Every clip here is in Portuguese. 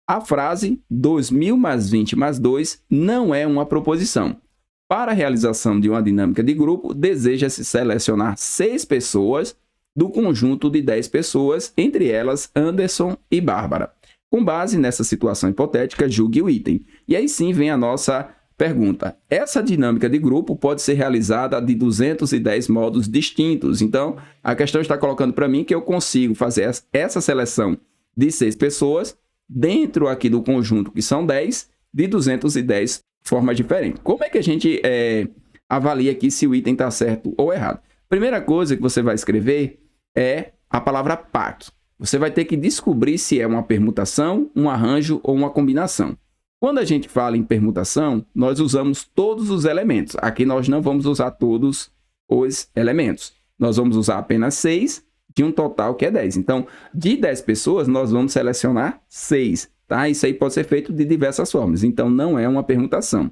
A frase 2.000 mais 20 mais 2 não é uma proposição. Para a realização de uma dinâmica de grupo, deseja-se selecionar 6 pessoas do conjunto de 10 pessoas, entre elas Anderson e Bárbara. Com base nessa situação hipotética, julgue o item. E aí sim vem a nossa pergunta. Essa dinâmica de grupo pode ser realizada de 210 modos distintos. Então, a questão está colocando para mim que eu consigo fazer essa seleção de 6 pessoas dentro aqui do conjunto, que são 10, de 210 formas diferentes. Como é que a gente avalia aqui se o item está certo ou errado? Primeira coisa que você vai escrever é a palavra PAC. Você vai ter que descobrir se é uma permutação, um arranjo ou uma combinação. Quando a gente fala em permutação, nós usamos todos os elementos. Aqui nós não vamos usar todos os elementos. Nós vamos usar apenas 6 de um total que é 10. Então, de 10 pessoas, nós vamos selecionar 6. Tá? Isso aí pode ser feito de diversas formas. Então, não é uma permutação.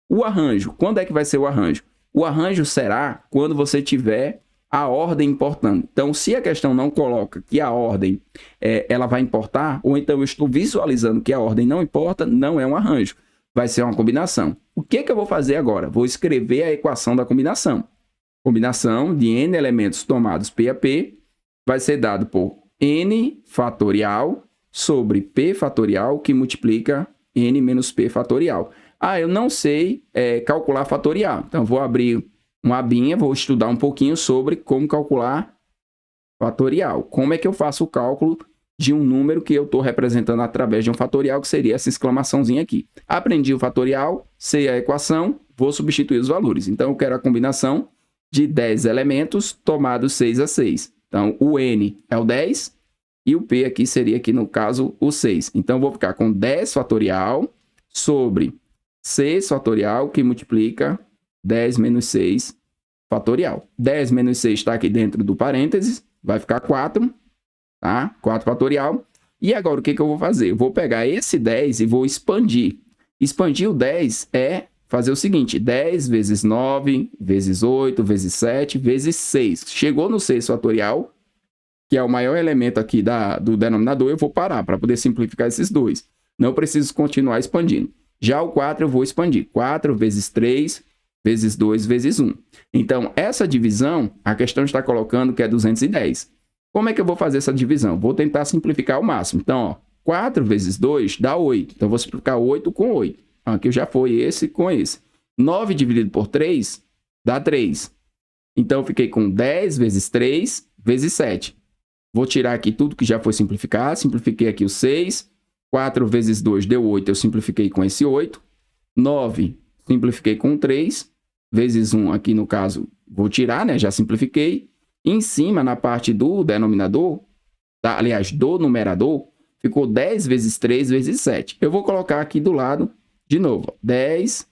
O arranjo. Quando é que vai ser o arranjo? O arranjo será quando você tiver a ordem importando. Então, se a questão não coloca que a ordem ela vai importar, ou então eu estou visualizando que a ordem não importa, não é um arranjo. Vai ser uma combinação. O que eu vou fazer agora? Vou escrever a equação da combinação. Combinação de n elementos tomados P a P vai ser dado por n fatorial sobre p fatorial que multiplica n menos p fatorial. Ah, eu não sei calcular fatorial. Então, vou abrir uma abinha, vou estudar um pouquinho sobre como calcular fatorial. Como é que eu faço o cálculo de um número que eu estou representando através de um fatorial, que seria essa exclamaçãozinha aqui. Aprendi o fatorial, sei a equação, vou substituir os valores. Então, eu quero a combinação de 10 elementos tomados 6 a 6. Então, o n é o 10 e o p aqui seria, aqui no caso, o 6. Então, eu vou ficar com 10 fatorial sobre 6 fatorial, que multiplica 10 menos 6 fatorial. 10 menos 6 está aqui dentro do parênteses, vai ficar 4, tá? 4 fatorial. E agora, o que eu vou fazer? Eu vou pegar esse 10 e vou expandir. Expandir o 10 é fazer o seguinte: 10 vezes 9, vezes 8, vezes 7, vezes 6. Chegou no 6 fatorial, que é o maior elemento aqui do denominador, eu vou parar para poder simplificar esses dois. Não preciso continuar expandindo. Já o 4 eu vou expandir. 4 vezes 3, vezes 2, vezes 1. Então, essa divisão, a questão está colocando que é 210. Como é que eu vou fazer essa divisão? Vou tentar simplificar ao máximo. Então, ó, 4 vezes 2 dá 8. Então, eu vou simplificar 8 com 8. Aqui já foi esse com esse. 9 dividido por 3 dá 3. Então, eu fiquei com 10 vezes 3 vezes 7. Vou tirar aqui tudo que já foi simplificado. Simplifiquei aqui o 6. 4 vezes 2 deu 8. Eu simplifiquei com esse 8. 9, simplifiquei com 3. Vezes 1 aqui, no caso, vou tirar, né? Já simplifiquei. Em cima, na parte do denominador, aliás, do numerador, ficou 10 vezes 3 vezes 7. Eu vou colocar aqui do lado, de novo, 10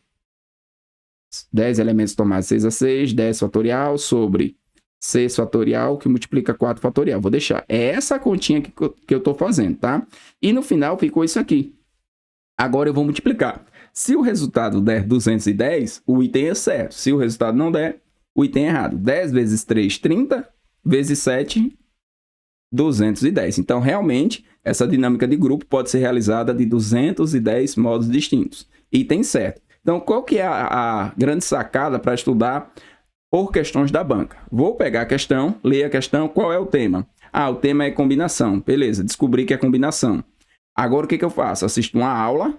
elementos tomados 6 a 6, 10 fatorial sobre 6 fatorial, que multiplica 4 fatorial. Vou deixar. É essa a continha que eu estou fazendo, tá? E no final ficou isso aqui. Agora eu vou multiplicar. Se o resultado der 210, o item é certo. Se o resultado não der, o item é errado. 10 vezes 3, 30, vezes 7, 210. Então, realmente, essa dinâmica de grupo pode ser realizada de 210 modos distintos. Item certo. Então, qual que é a grande sacada para estudar por questões da banca? Vou pegar a questão, ler a questão, qual é o tema? Ah, o tema é combinação. Beleza, descobri que é combinação. Agora, o que eu faço? Assisto uma aula.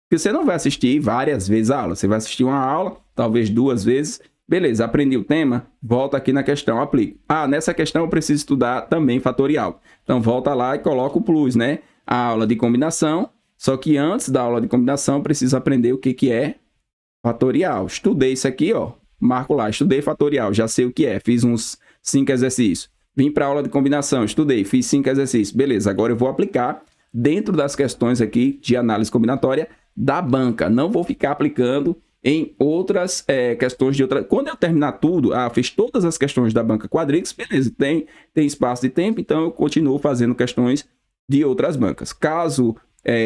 Porque você não vai assistir várias vezes a aula. Você vai assistir uma aula, talvez 2 vezes. Beleza, aprendi o tema, volta aqui na questão, aplico. Ah, nessa questão eu preciso estudar também fatorial. Então, volta lá e coloca o plus, né? A aula de combinação. Só que antes da aula de combinação, eu preciso aprender o que é fatorial. Estudei isso aqui, ó. Marco lá, estudei fatorial, já sei o que é. Fiz uns 5 exercícios. Vim para a aula de combinação, estudei, fiz 5 exercícios. Beleza, agora eu vou aplicar dentro das questões aqui de análise combinatória da banca. Não vou ficar aplicando em outras questões de outra. Quando eu terminar tudo, fiz todas as questões da banca Quadrix, beleza, tem espaço de tempo, então eu continuo fazendo questões de outras bancas. Caso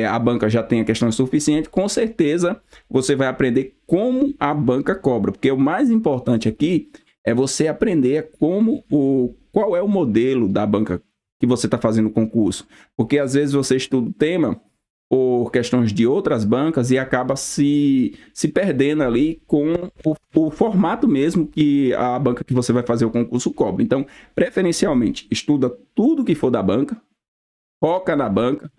a banca já tenha questões suficientes, com certeza você vai aprender como a banca cobra, porque o mais importante aqui é você aprender qual é o modelo da banca que você está fazendo o concurso. Porque às vezes você estuda o tema por questões de outras bancas e acaba se perdendo ali com o formato mesmo que a banca que você vai fazer o concurso cobra. Então, preferencialmente, estuda tudo que for da banca, foca na banca.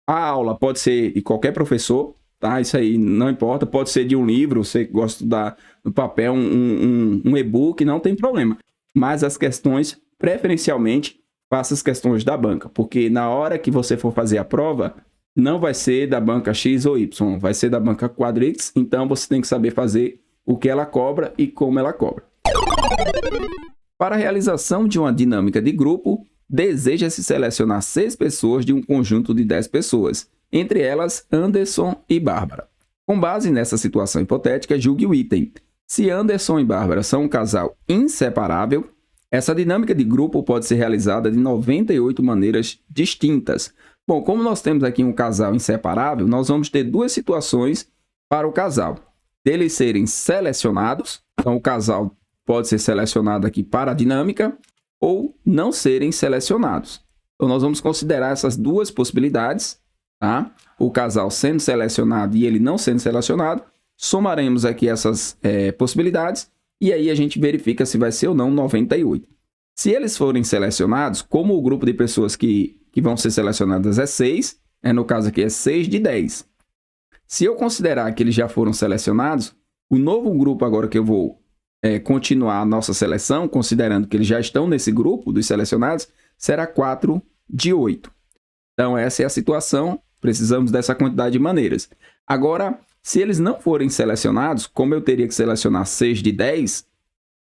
A aula pode ser de qualquer professor, tá? Isso aí não importa, pode ser de um livro, você gosta de estudar no papel, um e-book, não tem problema. Mas as questões, preferencialmente, faça as questões da banca, porque na hora que você for fazer a prova, não vai ser da banca X ou Y, vai ser da banca Quadrix, então você tem que saber fazer o que ela cobra e como ela cobra. Para a realização de uma dinâmica de grupo, deseja-se selecionar 6 pessoas de um conjunto de 10 pessoas, entre elas Anderson e Bárbara. Com base nessa situação hipotética, julgue o item. Se Anderson e Bárbara são um casal inseparável, essa dinâmica de grupo pode ser realizada de 98 maneiras distintas. Bom, como nós temos aqui um casal inseparável, nós vamos ter 2 situações para o casal. Deles serem selecionados, então o casal pode ser selecionado aqui para a dinâmica, ou não serem selecionados. Então, nós vamos considerar essas 2 possibilidades, tá? O casal sendo selecionado e ele não sendo selecionado, somaremos aqui essas possibilidades e aí a gente verifica se vai ser ou não 98. Se eles forem selecionados, como o grupo de pessoas que vão ser selecionadas é 6, no caso aqui é 6 de 10. Se eu considerar que eles já foram selecionados, o novo grupo agora que eu vou continuar a nossa seleção, considerando que eles já estão nesse grupo dos selecionados, será 4 de 8. Então, essa é a situação, precisamos dessa quantidade de maneiras. Agora, se eles não forem selecionados, como eu teria que selecionar 6 de 10,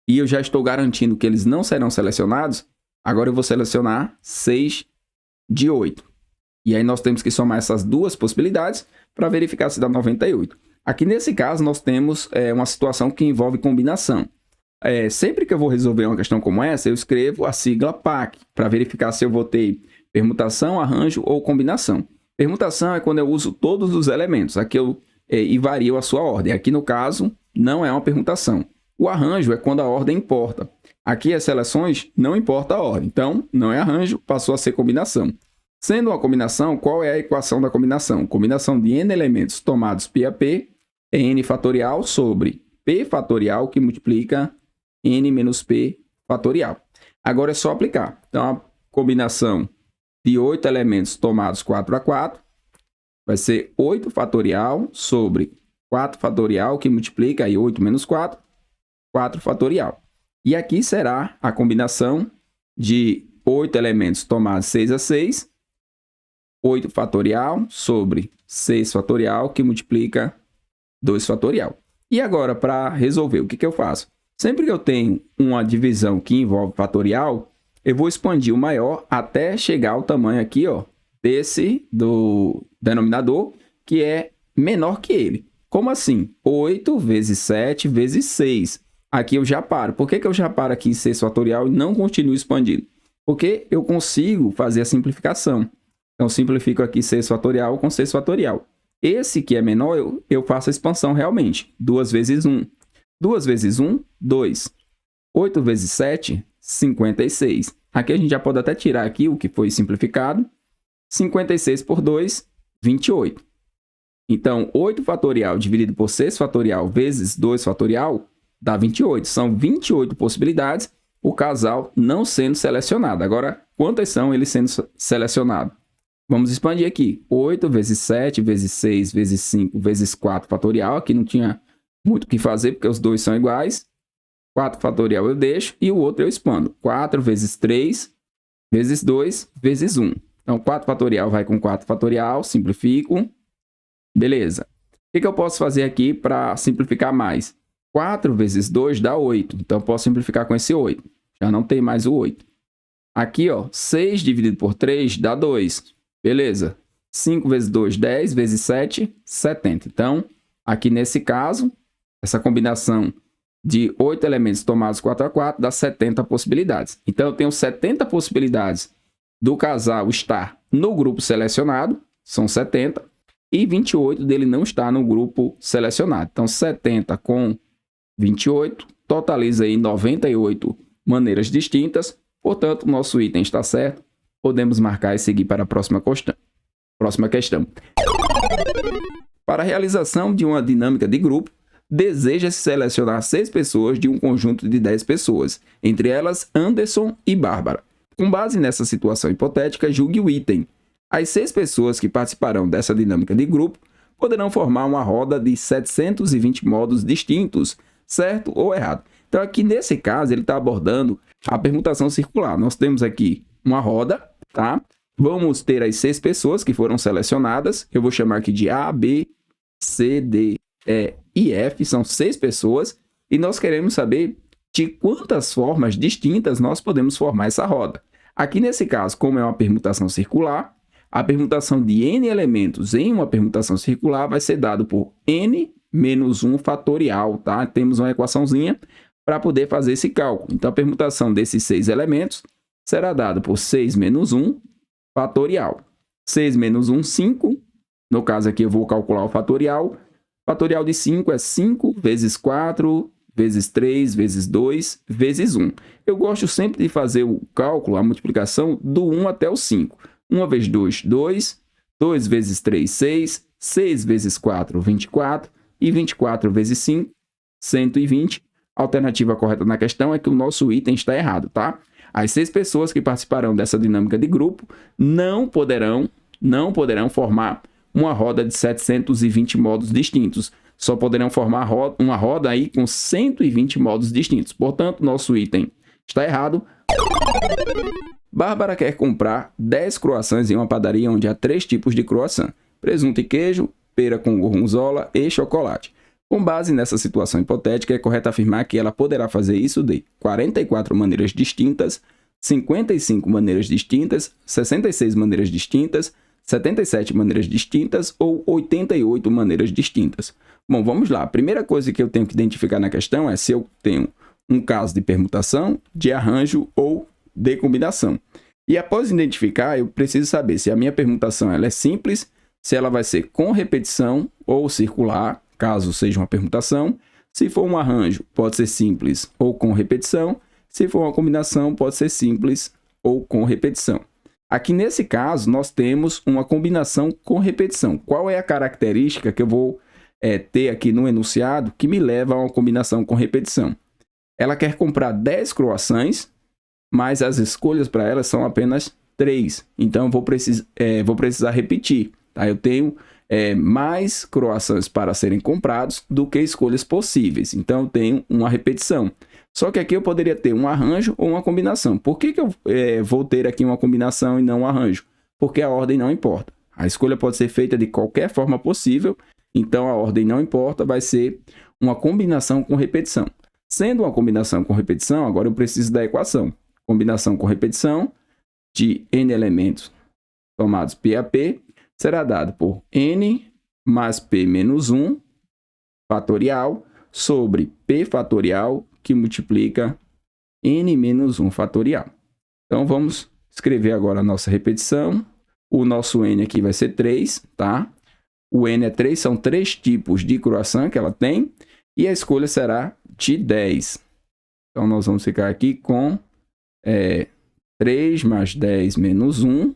e eu já estou garantindo que eles não serão selecionados, agora eu vou selecionar 6 de 8. E aí nós temos que somar essas 2 possibilidades para verificar se dá 98. Aqui nesse caso, nós temos uma situação que envolve combinação. Sempre que eu vou resolver uma questão como essa, eu escrevo a sigla PAC, para verificar se eu vou ter permutação, arranjo ou combinação. Permutação é quando eu uso todos os elementos, aqui e vario a sua ordem. Aqui no caso, não é uma permutação. O arranjo é quando a ordem importa. Aqui as seleções não importa a ordem, então não é arranjo, passou a ser combinação. Sendo uma combinação, qual é a equação da combinação? Combinação de n elementos tomados π a p é n fatorial sobre p fatorial que multiplica n menos p fatorial. Agora é só aplicar. Então, a combinação de 8 elementos tomados 4 a 4 vai ser 8 fatorial sobre 4 fatorial que multiplica aí 8 menos 4, 4 fatorial. E aqui será a combinação de 8 elementos tomados 6 a 6, 8 fatorial sobre 6 fatorial que multiplica 2 fatorial. E agora, para resolver, o que eu faço? Sempre que eu tenho uma divisão que envolve fatorial, eu vou expandir o maior até chegar ao tamanho aqui, ó, do denominador, que é menor que ele. Como assim? 8 vezes 7 vezes 6. Aqui eu já paro. Por que eu já paro aqui em 6 fatorial e não continuo expandindo? Porque eu consigo fazer a simplificação. Então, simplifico aqui 6 fatorial com 6 fatorial. Esse que é menor, eu faço a expansão realmente. 2 vezes 1. 2 vezes 1, 2. 8 vezes 7, 56. Aqui a gente já pode até tirar aqui o que foi simplificado. 56 por 2, 28. Então, 8 fatorial dividido por 6 fatorial vezes 2 fatorial dá 28. São 28 possibilidades, o casal não sendo selecionado. Agora, quantas são eles sendo selecionados? Vamos expandir aqui. 8 vezes 7 vezes 6 vezes 5 vezes 4 fatorial. Aqui não tinha muito o que fazer, porque os dois são iguais. 4 fatorial eu deixo e o outro eu expando. 4 vezes 3 vezes 2 vezes 1. Então, 4 fatorial vai com 4 fatorial, simplifico. Beleza. O que eu posso fazer aqui para simplificar mais? 4 vezes 2 dá 8. Então, eu posso simplificar com esse 8. Já não tem mais o 8. Aqui, ó, 6 dividido por 3 dá 2. Beleza. 5 vezes 2, 10. Vezes 7, 70. Então, aqui nesse caso, essa combinação de 8 elementos tomados 4 a 4 dá 70 possibilidades. Então, eu tenho 70 possibilidades do casal estar no grupo selecionado, são 70, e 28 dele não estar no grupo selecionado. Então, 70 com 28 totaliza aí 98 maneiras distintas. Portanto, o nosso item está certo. Podemos marcar e seguir para a próxima questão. Para a realização de uma dinâmica de grupo, deseja-se selecionar 6 pessoas de um conjunto de 10 pessoas, entre elas Anderson e Bárbara. Com base nessa situação hipotética, julgue o item. As 6 pessoas que participarão dessa dinâmica de grupo poderão formar uma roda de 720 modos distintos, certo ou errado. Então, aqui nesse caso, ele está abordando a permutação circular. Nós temos aqui uma roda, tá? Vamos ter as 6 pessoas que foram selecionadas. Eu vou chamar aqui de A, B, C, D, E e F. São 6 pessoas. E nós queremos saber de quantas formas distintas nós podemos formar essa roda. Aqui nesse caso, como é uma permutação circular, a permutação de n elementos em uma permutação circular vai ser dado por n menos 1 fatorial, tá? Temos uma equaçãozinha para poder fazer esse cálculo. Então, a permutação desses 6 elementos será dada por 6 menos 1 fatorial. 6 menos 1, 5. No caso aqui, eu vou calcular o fatorial. Fatorial de 5 é 5 vezes 4, vezes 3, vezes 2, vezes 1. Eu gosto sempre de fazer o cálculo, a multiplicação, do 1 até o 5. 1 vezes 2, 2. 2 vezes 3, 6. 6 vezes 4, 24. E 24 vezes 5, 120. A alternativa correta na questão é que o nosso item está errado, tá? As 6 pessoas que participarão dessa dinâmica de grupo não poderão formar uma roda de 720 modos distintos. Só poderão formar uma roda aí com 120 modos distintos. Portanto, nosso item está errado. Bárbara quer comprar 10 croissants em uma padaria onde há 3 tipos de croissant: presunto e queijo, pera com gorgonzola e chocolate. Com base nessa situação hipotética, é correto afirmar que ela poderá fazer isso de 44 maneiras distintas, 55 maneiras distintas, 66 maneiras distintas, 77 maneiras distintas ou 88 maneiras distintas. Bom, vamos lá. A primeira coisa que eu tenho que identificar na questão é se eu tenho um caso de permutação, de arranjo ou de combinação. E após identificar, eu preciso saber se a minha permutação ela é simples, se ela vai ser com repetição ou circular, caso seja uma permutação. Se for um arranjo, pode ser simples ou com repetição. Se for uma combinação, pode ser simples ou com repetição. Aqui nesse caso, nós temos uma combinação com repetição. Qual é a característica que eu vou ter aqui no enunciado que me leva a uma combinação com repetição? Ela quer comprar 10 croissants, mas as escolhas para ela são apenas 3. Então, eu vou precisar repetir. Tá? Eu tenho mais croissants para serem comprados do que escolhas possíveis. Então, eu tenho uma repetição. Só que aqui eu poderia ter um arranjo ou uma combinação. Por que eu vou ter aqui uma combinação e não um arranjo? Porque a ordem não importa. A escolha pode ser feita de qualquer forma possível, então a ordem não importa, vai ser uma combinação com repetição. Sendo uma combinação com repetição, agora eu preciso da equação. Combinação com repetição de n elementos tomados P a P será dado por n mais P menos 1 fatorial sobre P fatorial que multiplica n menos 1 fatorial. Então, vamos escrever agora a nossa repetição. O nosso n aqui vai ser 3, tá? O n é 3, são 3 tipos de croissant que ela tem. E a escolha será de 10. Então, nós vamos ficar aqui com 3 mais 10 menos 1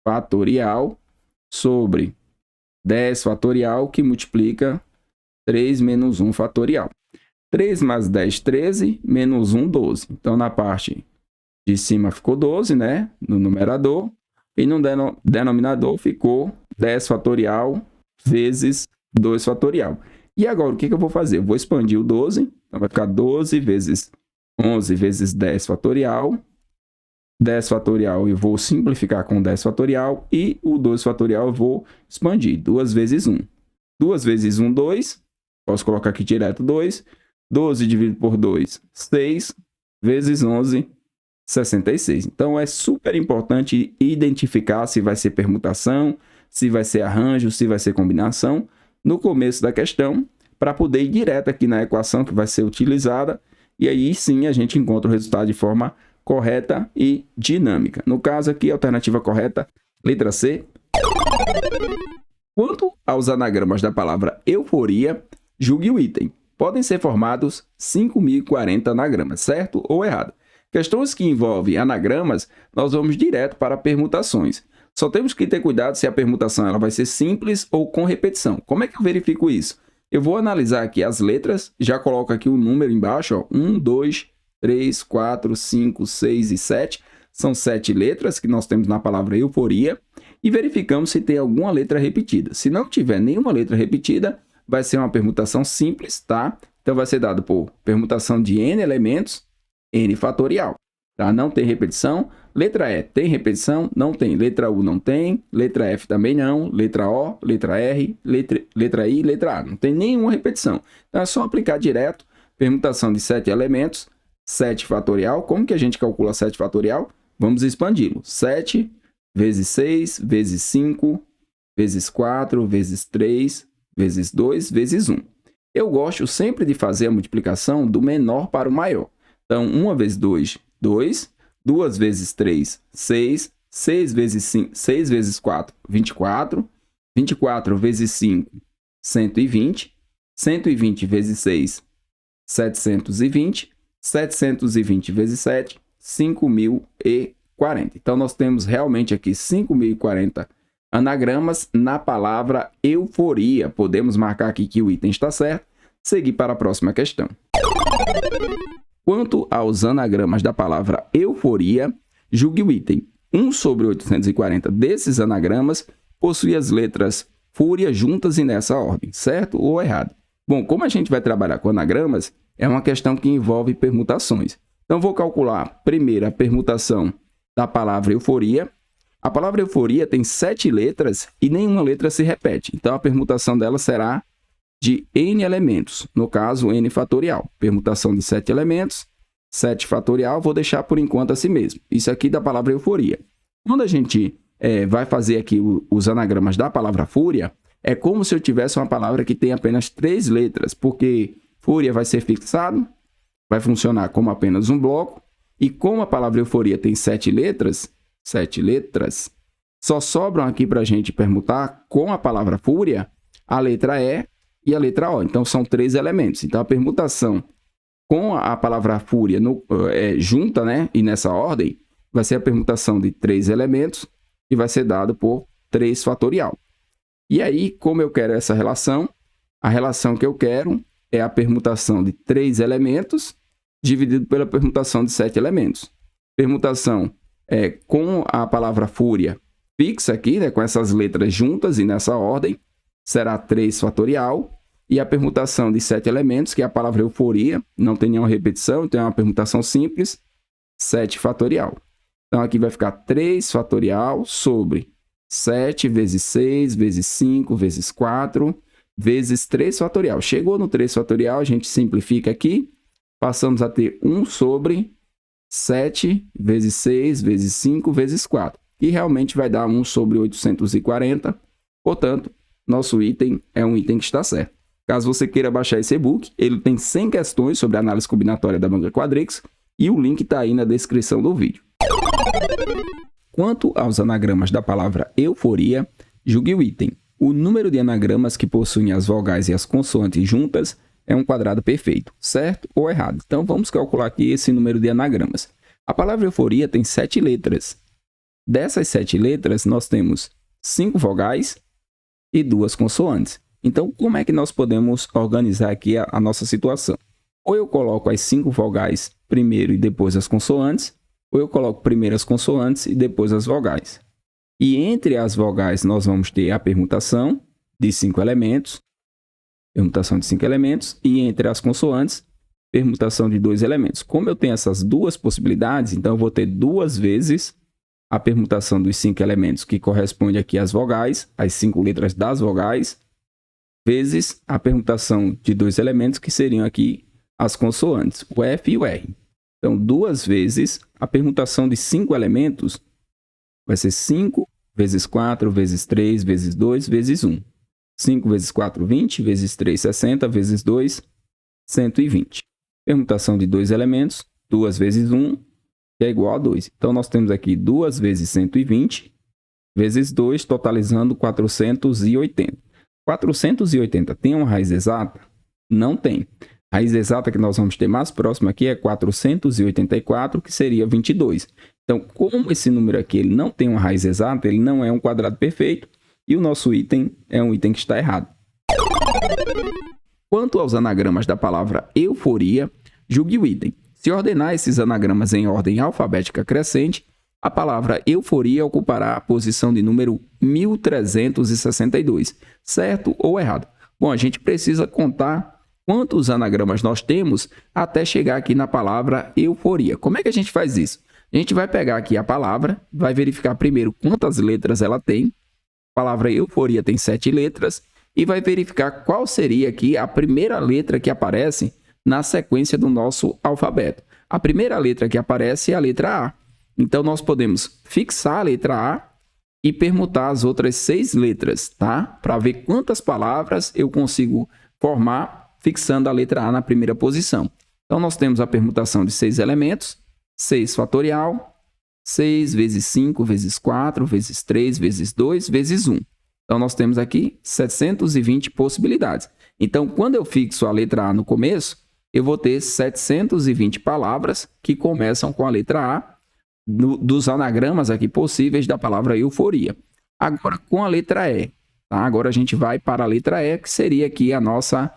fatorial sobre 10 fatorial que multiplica 3 menos 1 fatorial. 3 mais 10, 13, menos 1, 12. Então, na parte de cima ficou 12, né? No numerador. E no denominador ficou 10 fatorial vezes 2 fatorial. E agora, o que eu vou fazer? Eu vou expandir o 12. Então, vai ficar 12 vezes 11 vezes 10 fatorial. 10 fatorial eu vou simplificar com 10 fatorial. E o 2 fatorial eu vou expandir. 2 vezes 1. 2 vezes 1, 2. Posso colocar aqui direto 2. 12 dividido por 2, 6. Vezes 11, 66. Então, é super importante identificar se vai ser permutação, se vai ser arranjo, se vai ser combinação no começo da questão, para poder ir direto aqui na equação que vai ser utilizada. E aí sim a gente encontra o resultado de forma correta e dinâmica. No caso aqui, a alternativa correta, letra C. Quanto aos anagramas da palavra euforia, julgue o item. Podem ser formados 5.040 anagramas, certo ou errado? Questões que envolvem anagramas, nós vamos direto para permutações. Só temos que ter cuidado se a permutação ela vai ser simples ou com repetição. Como é que eu verifico isso? Eu vou analisar aqui as letras, já coloco aqui o número embaixo, ó, 1, 2, 3, 4, 5, 6 e 7. São 7 letras que nós temos na palavra euforia e verificamos se tem alguma letra repetida. Se não tiver nenhuma letra repetida, vai ser uma permutação simples, tá? Então, vai ser dado por permutação de n elementos, n fatorial. Tá? Não tem repetição. Letra E tem repetição? Não tem. Letra U não tem. Letra F também não. Letra O, letra R, letra I, letra A. Não tem nenhuma repetição. Então, é só aplicar direto. Permutação de 7 elementos, 7 fatorial. Como que a gente calcula 7 fatorial? Vamos expandi-lo. 7 vezes 6, vezes 5, vezes 4, vezes 3, vezes 2, vezes 1. Eu gosto sempre de fazer a multiplicação do menor para o maior. Então, 1 vezes 2, 2. 2 vezes 3, 6. 6 vezes 5, 6 vezes 4, 24. 24 vezes 5, 120. 120 vezes 6, 720. 720 vezes 7, 5.040. Então, nós temos realmente aqui 5.040 anagramas na palavra euforia. Podemos marcar aqui que o item está certo. Seguir para a próxima questão. Quanto aos anagramas da palavra euforia, julgue o item. 1 sobre 840 desses anagramas possui as letras fúria juntas e nessa ordem, certo ou errado? Bom, como a gente vai trabalhar com anagramas, é uma questão que envolve permutações. Então, vou calcular primeiro a permutação da palavra euforia. A palavra euforia tem 7 letras e nenhuma letra se repete. Então, a permutação dela será de n elementos, no caso, n fatorial. Permutação de 7 elementos, 7 fatorial, vou deixar por enquanto assim mesmo. Isso aqui da palavra euforia. Quando a gente vai fazer aqui os anagramas da palavra fúria, é como se eu tivesse uma palavra que tem apenas 3 letras, porque fúria vai ser fixado, vai funcionar como apenas um bloco, e como a palavra euforia tem 7 letras, só sobram aqui para a gente permutar com a palavra fúria a letra E e a letra O. Então, são 3 elementos. Então, a permutação com a palavra fúria junta, né, e nessa ordem, vai ser a permutação de 3 elementos e vai ser dado por 3 fatorial. E aí, como eu quero essa relação, a relação que eu quero é a permutação de 3 elementos dividido pela permutação de 7 elementos. Permutação com a palavra fúria fixa aqui, né, com essas letras juntas e nessa ordem, será 3 fatorial. E a permutação de 7 elementos, que é a palavra euforia, não tem nenhuma repetição, então é uma permutação simples, 7 fatorial. Então, aqui vai ficar 3 fatorial sobre 7 vezes 6, vezes 5, vezes 4, vezes 3 fatorial. Chegou no 3 fatorial, a gente simplifica aqui, passamos a ter 1 sobre 7 vezes 6, vezes 5, vezes 4. E realmente vai dar 1 sobre 840. Portanto, nosso item é um item que está certo. Caso você queira baixar esse e-book, ele tem 100 questões sobre análise combinatória da banca Quadrix e o link está aí na descrição do vídeo. Quanto aos anagramas da palavra euforia, julgue o item. O número de anagramas que possuem as vogais e as consoantes juntas é um quadrado perfeito, certo ou errado? Então, vamos calcular aqui esse número de anagramas. A palavra euforia tem 7 letras. Dessas 7 letras, nós temos 5 vogais e 2 consoantes. Então, como é que nós podemos organizar aqui a nossa situação? Ou eu coloco as 5 vogais primeiro e depois as consoantes, ou eu coloco primeiro as consoantes e depois as vogais. E entre as vogais, nós vamos ter a permutação de 5 elementos, e entre as consoantes, permutação de 2 elementos. Como eu tenho essas duas possibilidades, então eu vou ter 2 vezes a permutação dos 5 elementos, que corresponde aqui às vogais, as 5 letras das vogais, vezes a permutação de 2 elementos, que seriam aqui as consoantes, o F e o R. Então, 2 vezes a permutação de 5 elementos vai ser 5 vezes 4, vezes 3, vezes 2, vezes 1. 5 vezes 4, 20, vezes 3, 60, vezes 2, 120. Permutação de 2 elementos, 2 vezes 1, que é igual a 2. Então, nós temos aqui 2 vezes 120, vezes 2, totalizando 480. 480 tem uma raiz exata? Não tem. A raiz exata que nós vamos ter mais próximo aqui é 484, que seria 22. Então, como esse número aqui ele não tem uma raiz exata, ele não é um quadrado perfeito, e o nosso item é um item que está errado. Quanto aos anagramas da palavra euforia, julgue o item. Se ordenar esses anagramas em ordem alfabética crescente, a palavra euforia ocupará a posição de número 1362. Certo ou errado? Bom, a gente precisa contar quantos anagramas nós temos até chegar aqui na palavra euforia. Como é que a gente faz isso? A gente vai pegar aqui a palavra, vai verificar primeiro quantas letras ela tem. A palavra euforia tem 7 letras e vai verificar qual seria aqui a primeira letra que aparece na sequência do nosso alfabeto. A primeira letra que aparece é a letra A. Então, nós podemos fixar a letra A e permutar as outras 6 letras, tá? Para ver quantas palavras eu consigo formar fixando a letra A na primeira posição. Então, nós temos a permutação de 6 elementos, 6 fatorial, 6 vezes 5 vezes 4 vezes 3 vezes 2 vezes 1. Então, nós temos aqui 720 possibilidades. Então, quando eu fixo a letra A no começo, eu vou ter 720 palavras que começam com a letra A dos anagramas aqui possíveis da palavra euforia. Agora, com a letra E. Tá? Agora, a gente vai para a letra E, que seria aqui a nossa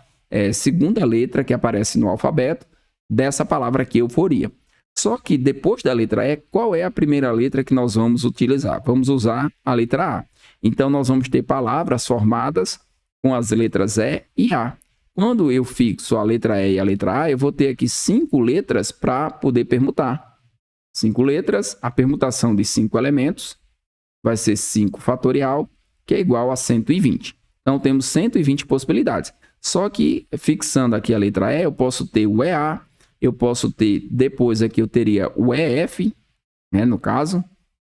segunda letra que aparece no alfabeto dessa palavra aqui, euforia. Só que depois da letra E, qual é a primeira letra que nós vamos utilizar? Vamos usar a letra A. Então, nós vamos ter palavras formadas com as letras E e A. Quando eu fixo a letra E e a letra A, eu vou ter aqui 5 letras para poder permutar. 5 letras, a permutação de 5 elementos vai ser 5 fatorial, que é igual a 120. Então, temos 120 possibilidades. Só que, fixando aqui a letra E, eu posso ter o EA, eu posso ter, depois aqui eu teria o EF, né, no caso.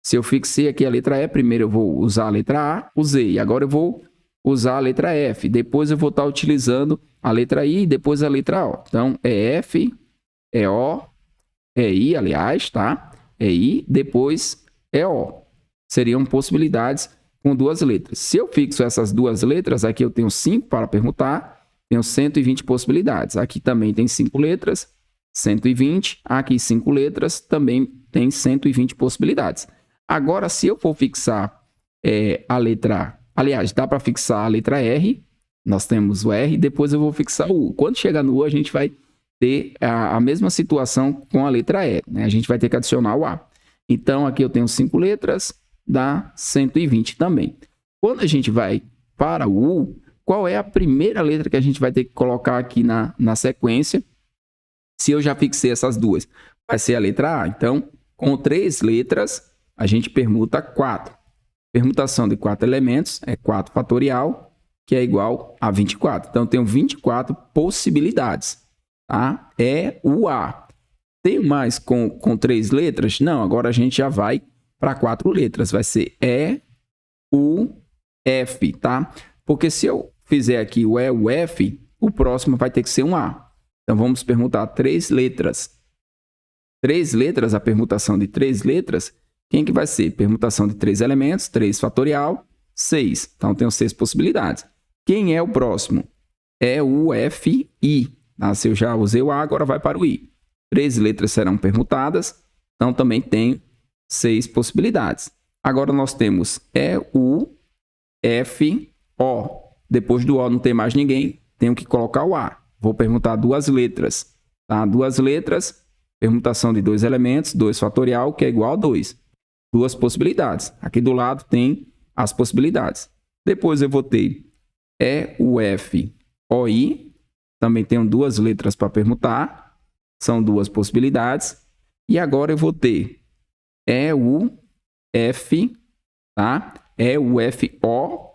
Se eu fixei aqui a letra E, primeiro eu vou usar a letra A, usei. Agora eu vou usar a letra F. Depois eu vou estar utilizando a letra I e depois a letra O. Então, EF, EO, EI, aliás, tá? EI, depois EO. Seriam possibilidades com 2 letras. Se eu fixo essas 2 letras, aqui eu tenho 5 para permutar, tenho 120 possibilidades. Aqui também tem 5 letras, 120. Aqui 5 letras, também tem 120 possibilidades. Agora, se eu for fixar a letra... Aliás, dá para fixar a letra R. Nós temos o R, depois eu vou fixar o U. Quando chegar no U, a gente vai ter a mesma situação com a letra E, né? A gente vai ter que adicionar o A. Então, aqui eu tenho 5 letras, dá 120 também. Quando a gente vai para o U, qual é a primeira letra que a gente vai ter que colocar aqui na sequência? Se eu já fixei essas 2, vai ser a letra A. Então, com 3 letras, a gente permuta 4. Permutação de 4 elementos é 4 fatorial, que é igual a 24. Então, eu tenho 24 possibilidades. Tá? É o A. Tem mais com 3 letras? Não, agora a gente já vai para 4 letras. Vai ser E, U, F, tá? Porque se eu fizer aqui o E, o F, o próximo vai ter que ser um A. Então, vamos permutar 3 letras. 3 letras, a permutação de 3 letras, quem que vai ser? Permutação de 3 elementos, 3 fatorial, 6. Então, tenho 6 possibilidades. Quem é o próximo? É o F, I. Tá? Se eu já usei o A, agora vai para o I. 3 letras serão permutadas, então também tem 6 possibilidades. Agora nós temos E, U, F, O. Depois do O não tem mais ninguém, tenho que colocar o A. Vou permutar 2 letras. Tá? 2 letras, permutação de 2 elementos, 2 fatorial, que é igual a 2. 2 possibilidades. Aqui do lado tem as possibilidades. Depois eu vou ter E, U, F, O, I. Também tenho 2 letras para permutar. São 2 possibilidades. E agora eu vou ter E, U, F, tá? E, U, F, O,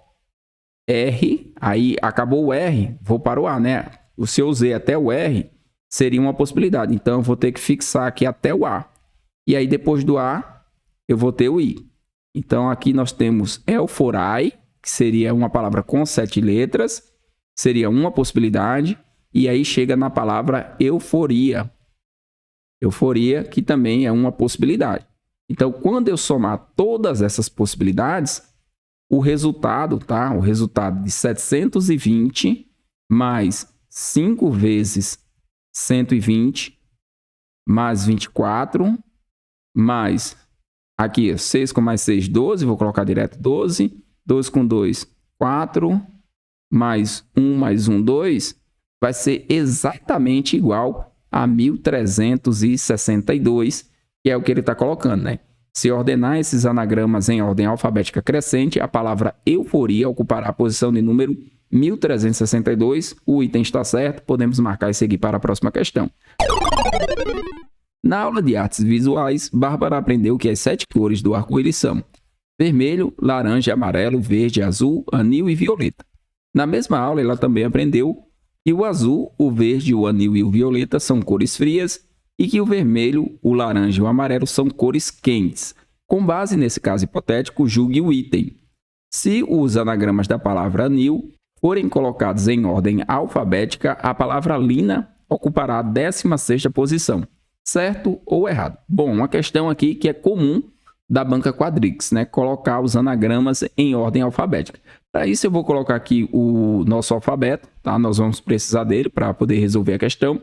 R. Aí acabou o R, vou para o A, né? Se eu usei até o R, seria uma possibilidade. Então, eu vou ter que fixar aqui até o A. E aí, depois do A, eu vou ter o I. Então, aqui nós temos Euforai, que seria uma palavra com 7 letras. Seria uma possibilidade. E aí, chega na palavra euforia. Euforia, que também é uma possibilidade. Então, quando eu somar todas essas possibilidades, o resultado, tá? O resultado de 720 mais 5 vezes 120 mais 24 mais aqui 6 com mais 6, 12, vou colocar direto 12, 2 com 2, 4, mais 1, 2, vai ser exatamente igual a 1362, que é o que ele está colocando, né? Se ordenar esses anagramas em ordem alfabética crescente, a palavra euforia ocupará a posição de número 1362. O item está certo, podemos marcar e seguir para a próxima questão. Na aula de artes visuais, Bárbara aprendeu que as 7 cores do arco-íris são vermelho, laranja, amarelo, verde, azul, anil e violeta. Na mesma aula, ela também aprendeu que o azul, o verde, o anil e o violeta são cores frias e que o vermelho, o laranja e o amarelo são cores quentes. Com base nesse caso hipotético, julgue o item. Se os anagramas da palavra anil forem colocados em ordem alfabética, a palavra lina ocupará a 16ª posição. Certo ou errado? Bom, uma questão aqui que é comum da banca Quadrix, né? Colocar os anagramas em ordem alfabética. Para isso, eu vou colocar aqui o nosso alfabeto, tá? Nós vamos precisar dele para poder resolver a questão.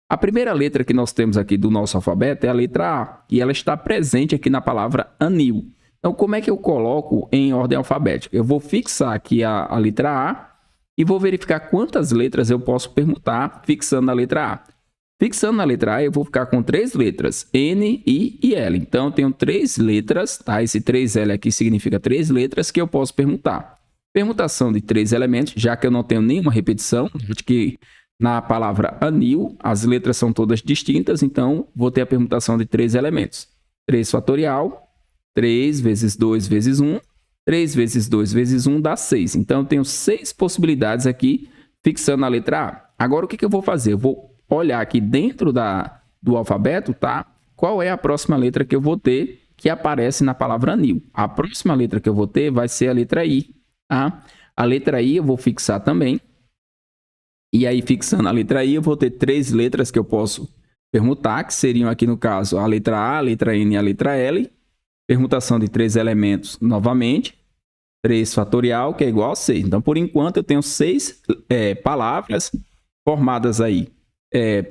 A primeira letra que nós temos aqui do nosso alfabeto é a letra A, e ela está presente aqui na palavra anil. Então, como é que eu coloco em ordem alfabética? Eu vou fixar aqui a letra A e vou verificar quantas letras eu posso permutar fixando a letra A. Fixando na letra A, eu vou ficar com 3 letras, N, I e L. Então, eu tenho 3 letras, tá? Esse 3L aqui significa 3 letras que eu posso permutar. Permutação de 3 elementos, já que eu não tenho nenhuma repetição, de que na palavra anil, as letras são todas distintas, então vou ter a permutação de 3 elementos. 3 fatorial, 3 vezes 2 vezes 1, 3 vezes 2 vezes 1 dá 6. Então, eu tenho 6 possibilidades aqui, fixando a letra A. Agora, o que eu vou fazer? Eu vou olhar aqui dentro do alfabeto, tá? Qual é a próxima letra que eu vou ter que aparece na palavra anil? A próxima letra que eu vou ter vai ser a letra I, tá? A letra I eu vou fixar também. E aí, fixando a letra I, eu vou ter 3 letras que eu posso permutar, que seriam aqui no caso a letra A, a letra N e a letra L. Permutação de 3 elementos novamente. 3 fatorial, que é igual a 6. Então, por enquanto, eu tenho 6 palavras formadas aí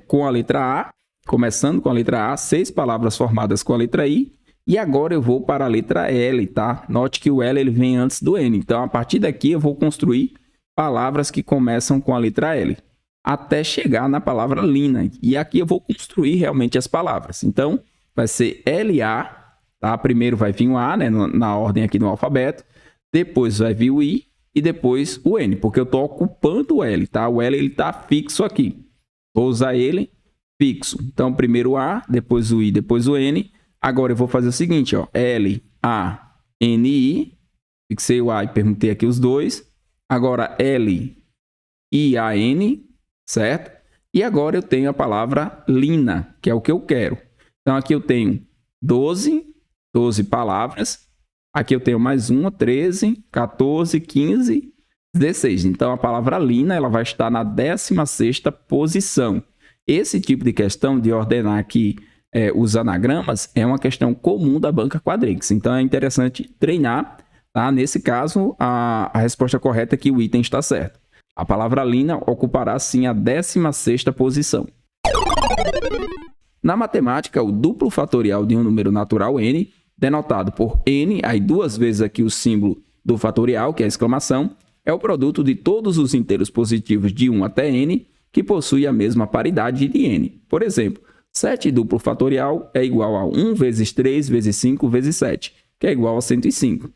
com a letra A, começando com a letra A, 6 palavras formadas com a letra I, e agora eu vou para a letra L, tá? Note que o L ele vem antes do N, então a partir daqui eu vou construir palavras que começam com a letra L, até chegar na palavra lina, e aqui eu vou construir realmente as palavras. Então, vai ser LA, tá? Primeiro vai vir o A, né, na ordem aqui no alfabeto, depois vai vir o I, e depois o N, porque eu estou ocupando o L, tá? O L ele está fixo aqui. Vou usar ele fixo. Então, primeiro o A, depois o I, depois o N. Agora, eu vou fazer o seguinte, ó. L, A, N, I. Fixei o A e permutei aqui os dois. Agora, L, I, A, N, certo? E agora eu tenho a palavra lina, que é o que eu quero. Então, aqui eu tenho 12 palavras. Aqui eu tenho mais uma, 13, 14, 15... 16. Então, a palavra lina ela vai estar na 16ª posição. Esse tipo de questão de ordenar aqui os anagramas é uma questão comum da banca Quadrix. Então, é interessante treinar. Tá? Nesse caso, a resposta correta é que o item está certo. A palavra lina ocupará, sim, a 16ª posição. Na matemática, o duplo fatorial de um número natural n, denotado por n, aí 2 vezes aqui o símbolo do fatorial, que é a exclamação, é o produto de todos os inteiros positivos de 1 até n, que possui a mesma paridade de n. Por exemplo, 7 duplo fatorial é igual a 1 vezes 3 vezes 5 vezes 7, que é igual a 105.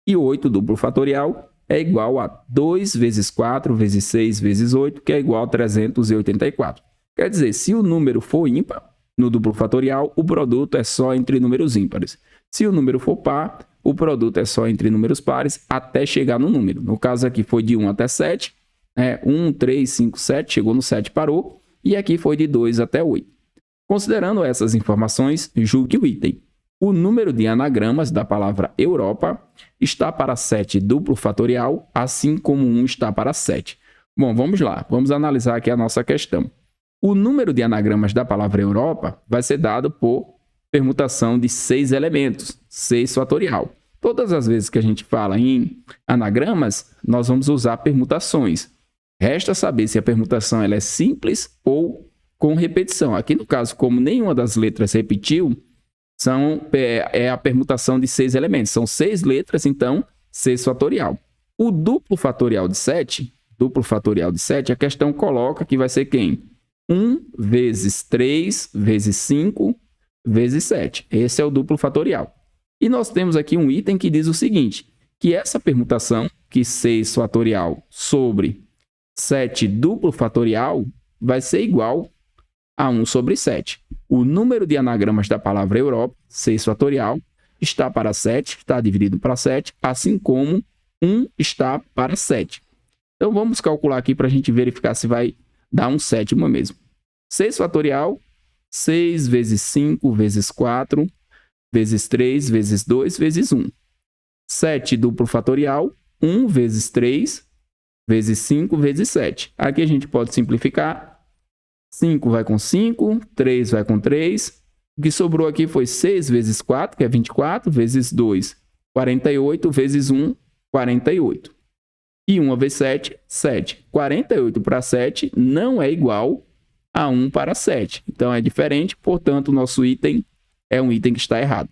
E 8 duplo fatorial é igual a 2 vezes 4 vezes 6 vezes 8, que é igual a 384. Quer dizer, se o número for ímpar, no duplo fatorial, o produto é só entre números ímpares. Se o número for par, o produto é só entre números pares até chegar no número. No caso aqui foi de 1 até 7. 1, 3, 5, 7, chegou no 7, parou. E aqui foi de 2 até 8. Considerando essas informações, julgue o item. O número de anagramas da palavra Europa está para 7 duplo fatorial, assim como 1 está para 7. Bom, vamos lá. Vamos analisar aqui a nossa questão. O número de anagramas da palavra Europa vai ser dado por permutação de 6 elementos, 6 fatorial. Todas as vezes que a gente fala em anagramas, nós vamos usar permutações. Resta saber se a permutação ela é simples ou com repetição. Aqui no caso, como nenhuma das letras repetiu, é a permutação de 6 elementos. São 6 letras, então 6 fatorial. O duplo fatorial de 7, a questão coloca que vai ser quem? 1 vezes 3 vezes 5 vezes 7. Esse é o duplo fatorial. E nós temos aqui um item que diz o seguinte, que essa permutação, que 6 fatorial sobre 7 duplo fatorial, vai ser igual a 1 sobre 7. O número de anagramas da palavra Europa, 6 fatorial, está para 7, está dividido para 7, assim como 1 está para 7. Então, vamos calcular aqui para a gente verificar se vai dar um sétimo mesmo. 6 fatorial, 6 vezes 5 vezes 4, vezes 3, vezes 2, vezes 1. 7 duplo fatorial, 1 vezes 3, vezes 5, vezes 7. Aqui a gente pode simplificar. 5 vai com 5, 3 vai com 3. O que sobrou aqui foi 6 vezes 4, que é 24, vezes 2, 48, vezes 1, 48. E 1 vezes 7, 7. 48 para 7 não é igual a 1 para 7. Então, é diferente, portanto, o nosso item é um item que está errado.